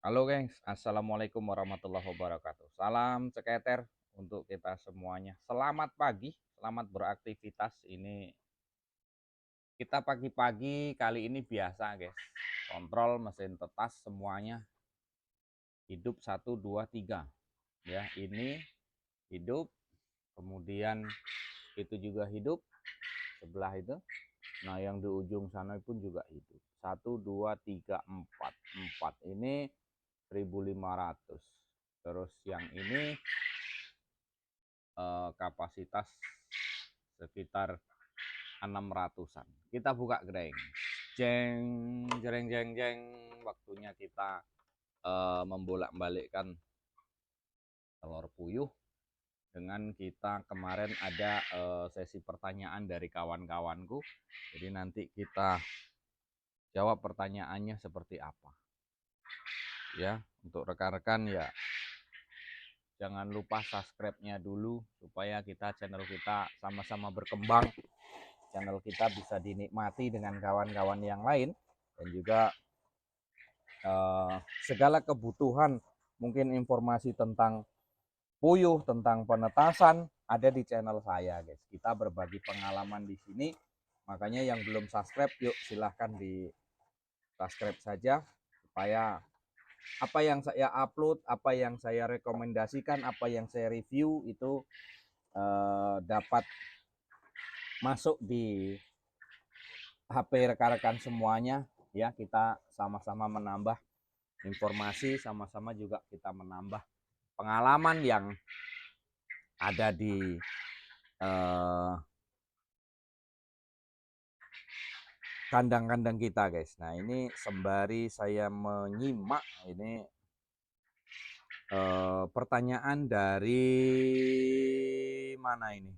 Halo guys, Assalamualaikum warahmatullahi wabarakatuh. Salam ceketer untuk kita semuanya. Selamat pagi, selamat beraktivitas. Ini kita pagi-pagi kali ini biasa guys. Kontrol mesin tetas semuanya hidup 1, 2, 3. Ya, ini hidup, kemudian itu juga hidup sebelah itu. Nah, yang di ujung sana pun juga hidup. 1, 2, 3, 4. 4 ini 1.500. Terus yang ini kapasitas sekitar 600-an. Kita buka geng. Jeng, jeng, jeng, jeng. Waktunya kita membolak-balikkan telur puyuh dengan kita kemarin ada sesi pertanyaan dari kawan-kawanku. Jadi nanti kita jawab pertanyaannya seperti apa. Ya, untuk rekan-rekan ya jangan lupa subscribe-nya dulu supaya channel kita sama-sama berkembang. Channel kita bisa dinikmati dengan kawan-kawan yang lain dan juga segala kebutuhan mungkin informasi tentang puyuh, tentang penetasan ada di channel saya guys. Kita berbagi pengalaman di sini. Makanya yang belum subscribe yuk silahkan di subscribe saja supaya apa yang saya upload, apa yang saya rekomendasikan, apa yang saya review itu dapat masuk di HP rekan-rekan semuanya ya. Kita sama-sama menambah informasi, sama-sama juga kita menambah pengalaman yang ada di kandang-kandang kita guys. Nah ini sembari saya menyimak ini pertanyaan dari mana ini,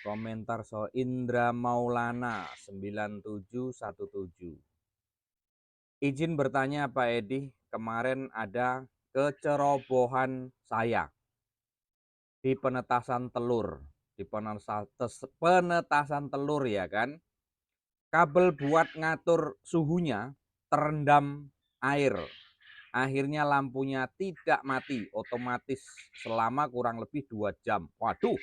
komentar soal Indra Maulana 9717. Izin bertanya Pak Edi, kemarin ada kecerobohan saya di penetasan telur. Di penetasan telur ya kan. Kabel buat ngatur suhunya terendam air. Akhirnya lampunya tidak mati otomatis selama kurang lebih 2 jam. Waduh.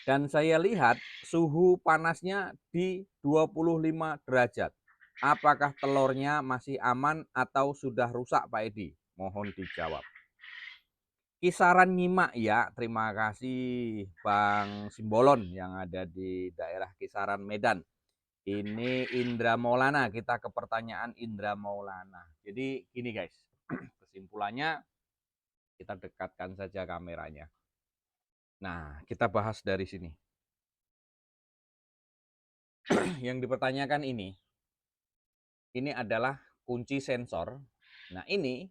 Dan saya lihat suhu panasnya di 25 derajat. Apakah telurnya masih aman atau sudah rusak Pak Edi? Mohon dijawab. Kisaran nyimak ya, terima kasih Bang Simbolon yang ada di daerah kisaran Medan. Ini Indra Maulana, kita ke pertanyaan Indra Maulana. Jadi gini guys, kesimpulannya kita dekatkan saja kameranya. Nah, kita bahas dari sini. Yang dipertanyakan ini adalah kunci sensor. Nah, ini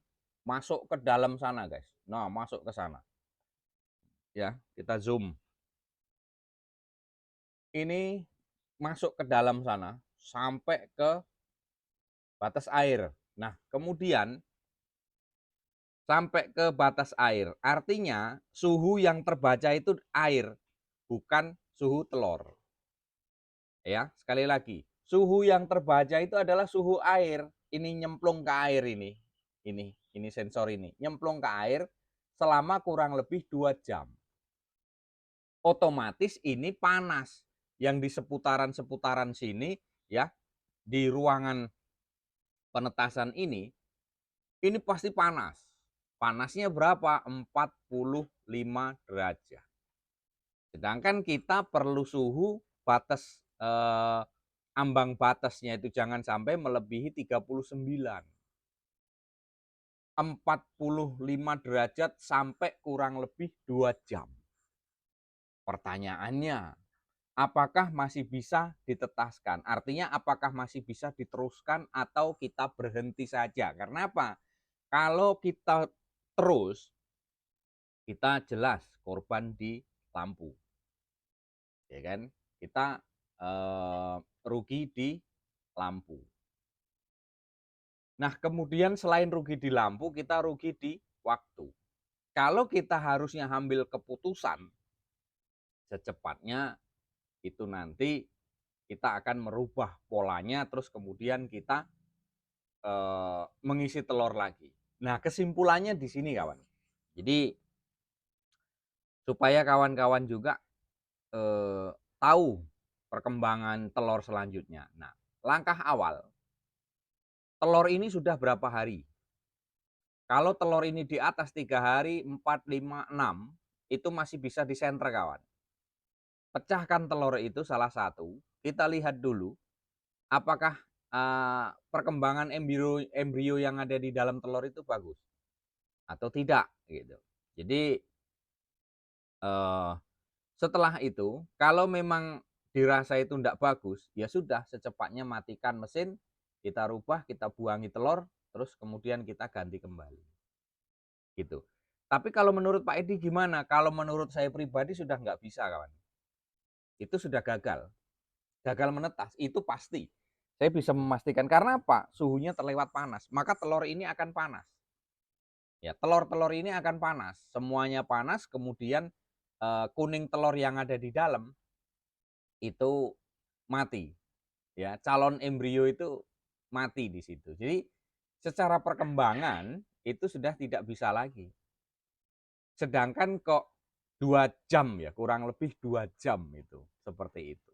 masuk ke dalam sana, guys. Nah, masuk ke sana. Ya, kita zoom. Ini masuk ke dalam sana sampai ke batas air. Nah, kemudian sampai ke batas air. Artinya, suhu yang terbaca itu air, bukan suhu telur. Ya, sekali lagi. Suhu yang terbaca itu adalah suhu air. Ini nyemplung ke air ini. Ini sensor ini. Nyemplung ke air selama kurang lebih 2 jam. Otomatis ini panas. Yang di seputaran-seputaran sini ya, di ruangan penetasan ini pasti panas. Panasnya berapa? 45 derajat. Sedangkan kita perlu suhu batas ambang batasnya itu jangan sampai melebihi 39. 45 derajat sampai kurang lebih 2 jam. Pertanyaannya, apakah masih bisa ditetaskan? Artinya apakah masih bisa diteruskan atau kita berhenti saja? Karena apa? Kalau kita terus, kita jelas korban di lampu. Ya kan? Kita rugi di lampu. Nah, kemudian selain rugi di lampu, kita rugi di waktu. Kalau kita harusnya ambil keputusan secepatnya, itu nanti kita akan merubah polanya, terus kemudian kita mengisi telur lagi. Nah, kesimpulannya di sini kawan. Jadi supaya kawan-kawan juga tahu perkembangan telur selanjutnya. Nah, langkah awal, telur ini sudah berapa hari? Kalau telur ini di atas 3 hari, 4, 5, 6, itu masih bisa disenter kawan. Pecahkan telur itu salah satu, kita lihat dulu apakah perkembangan embrio embrio yang ada di dalam telur itu bagus atau tidak gitu. Jadi setelah itu kalau memang dirasa itu tidak bagus, ya sudah secepatnya matikan mesin, kita rubah, kita buangi telur, terus kemudian kita ganti kembali. Gitu. Tapi kalau menurut Pak Edi gimana? Kalau menurut saya pribadi sudah nggak bisa kawan. Itu sudah gagal. Gagal menetas, itu pasti. Saya bisa memastikan karena apa? Suhunya terlewat panas, maka telur ini akan panas. Ya, telur-telur ini akan panas, semuanya panas, kemudian kuning telur yang ada di dalam itu mati. Ya, calon embrio itu mati di situ. Jadi secara perkembangan itu sudah tidak bisa lagi. Sedangkan kok 2 jam ya, kurang lebih 2 jam itu seperti itu.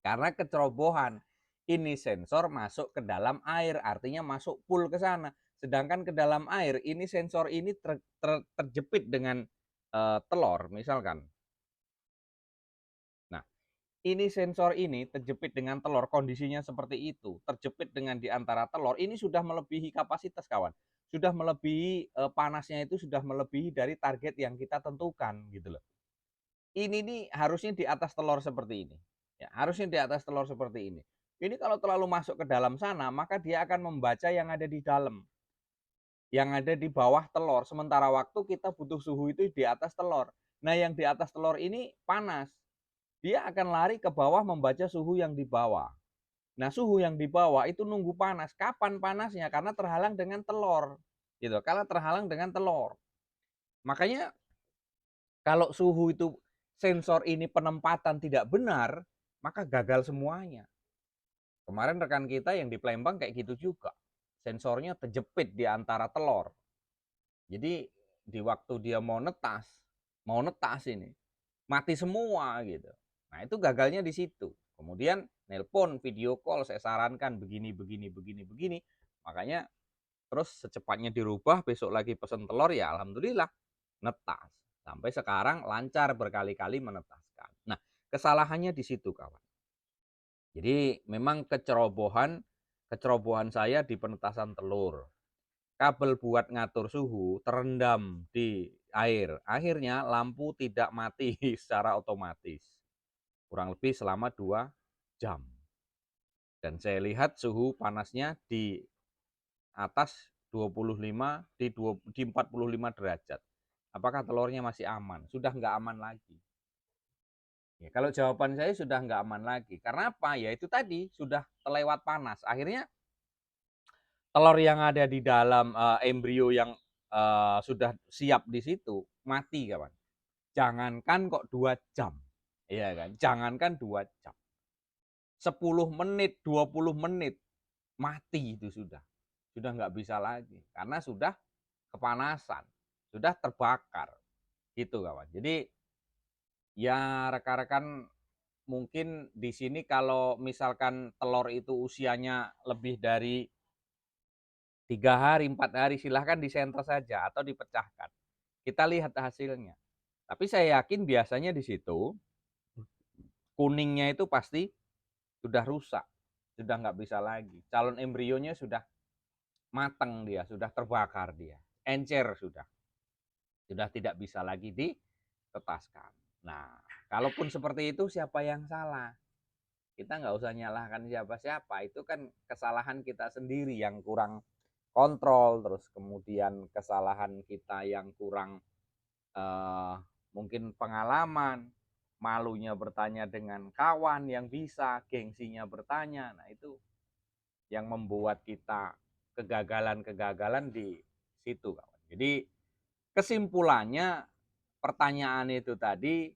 Karena kecerobohan, ini sensor masuk ke dalam air, artinya masuk pool ke sana. Sedangkan ke dalam air, ini sensor ini terjepit dengan telur misalkan. Nah, ini sensor ini terjepit dengan telur, kondisinya seperti itu, terjepit dengan di antara telur, ini sudah melebihi kapasitas kawan. Sudah melebihi panasnya itu sudah melebihi dari target yang kita tentukan gitu loh. Ini nih harusnya di atas telur seperti ini. Ya, harusnya di atas telur seperti ini. Ini kalau terlalu masuk ke dalam sana, maka dia akan membaca yang ada di dalam. Yang ada di bawah telur. Sementara waktu kita butuh suhu itu di atas telur. Nah, yang di atas telur ini panas. Dia akan lari ke bawah membaca suhu yang di bawah. Nah, suhu yang di bawah itu nunggu panas. Kapan panasnya? Karena terhalang dengan telur. Gitu. Karena terhalang dengan telur. Makanya kalau suhu itu sensor ini penempatan tidak benar, maka gagal semuanya. Kemarin rekan kita yang di Palembang kayak gitu juga. Sensornya terjepit di antara telur. Jadi di waktu dia mau netas ini, mati semua gitu. Nah, itu gagalnya di situ. Kemudian nelpon, video call, saya sarankan begini, begini, begini, begini. Makanya terus secepatnya dirubah, besok lagi pesen telur ya alhamdulillah netas. Sampai sekarang lancar berkali-kali menetaskan. Nah, kesalahannya di situ kawan. Jadi memang kecerobohan saya di penetasan telur. Kabel buat ngatur suhu terendam di air. Akhirnya lampu tidak mati secara otomatis. Kurang lebih selama 2 jam. Dan saya lihat suhu panasnya di atas 25 di 45 derajat. Apakah telurnya masih aman? Sudah nggak aman lagi. Ya, kalau jawaban saya sudah nggak aman lagi. Karena apa? Ya itu tadi sudah terlewat panas. Akhirnya telur yang ada di dalam embrio yang sudah siap di situ mati kawan. Jangankan kok 2 jam. Iya kan? Jangankan 2 jam. 10 menit, 20 menit mati itu sudah. Sudah nggak bisa lagi karena sudah kepanasan, sudah terbakar. Gitu kawan. Jadi ya rekan-rekan mungkin di sini kalau misalkan telur itu usianya lebih dari 3 hari, 4 hari, silahkan disenter saja atau dipecahkan. Kita lihat hasilnya. Tapi saya yakin biasanya di situ kuningnya itu pasti sudah rusak, sudah nggak bisa lagi. Calon embrionya sudah matang dia, sudah terbakar dia, encer sudah tidak bisa lagi ditetaskan. Nah, kalaupun seperti itu siapa yang salah? Kita nggak usah nyalahkan siapa-siapa, itu kan kesalahan kita sendiri yang kurang kontrol, terus kemudian kesalahan kita yang kurang mungkin pengalaman, malunya bertanya dengan kawan yang bisa, gengsinya bertanya. Nah, itu yang membuat kita kegagalan-kegagalan di situ, kawan. Jadi kesimpulannya pertanyaan itu tadi,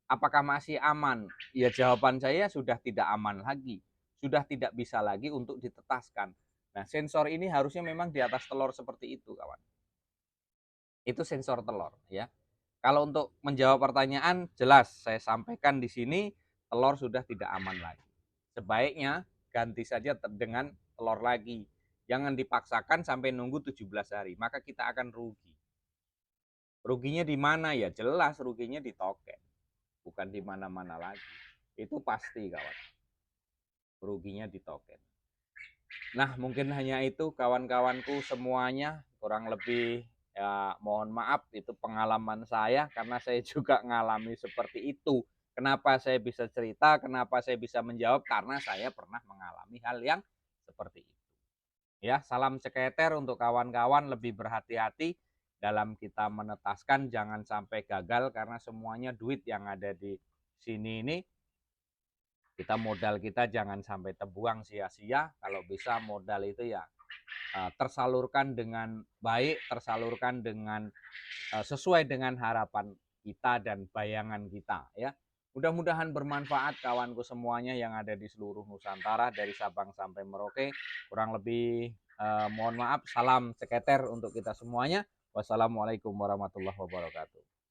apakah masih aman? Ya jawaban saya sudah tidak aman lagi. Sudah tidak bisa lagi untuk ditetaskan. Nah, sensor ini harusnya memang di atas telur seperti itu, kawan. Itu sensor telur, ya. Kalau untuk menjawab pertanyaan, jelas saya sampaikan di sini, telur sudah tidak aman lagi. Sebaiknya ganti saja dengan telur lagi. Jangan dipaksakan sampai nunggu 17 hari, maka kita akan rugi. Ruginya di mana ya? Jelas ruginya di token, bukan di mana-mana lagi. Itu pasti, kawan. Ruginya di token. Nah, mungkin hanya itu kawan-kawanku semuanya, kurang lebih ya mohon maaf itu pengalaman saya karena saya juga ngalami seperti itu. Kenapa saya bisa cerita, kenapa saya bisa menjawab, karena saya pernah mengalami hal yang seperti itu. Ya, salam ceketer untuk kawan-kawan, lebih berhati-hati dalam kita menetaskan, jangan sampai gagal karena semuanya duit yang ada di sini ini kita modal kita jangan sampai terbuang sia-sia. Kalau bisa modal itu ya tersalurkan dengan baik, tersalurkan dengan sesuai dengan harapan kita dan bayangan kita, ya. Mudah-mudahan bermanfaat kawanku semuanya yang ada di seluruh Nusantara dari Sabang sampai Merauke. Kurang lebih mohon maaf, salam ceketer untuk kita semuanya. Wassalamualaikum warahmatullahi wabarakatuh.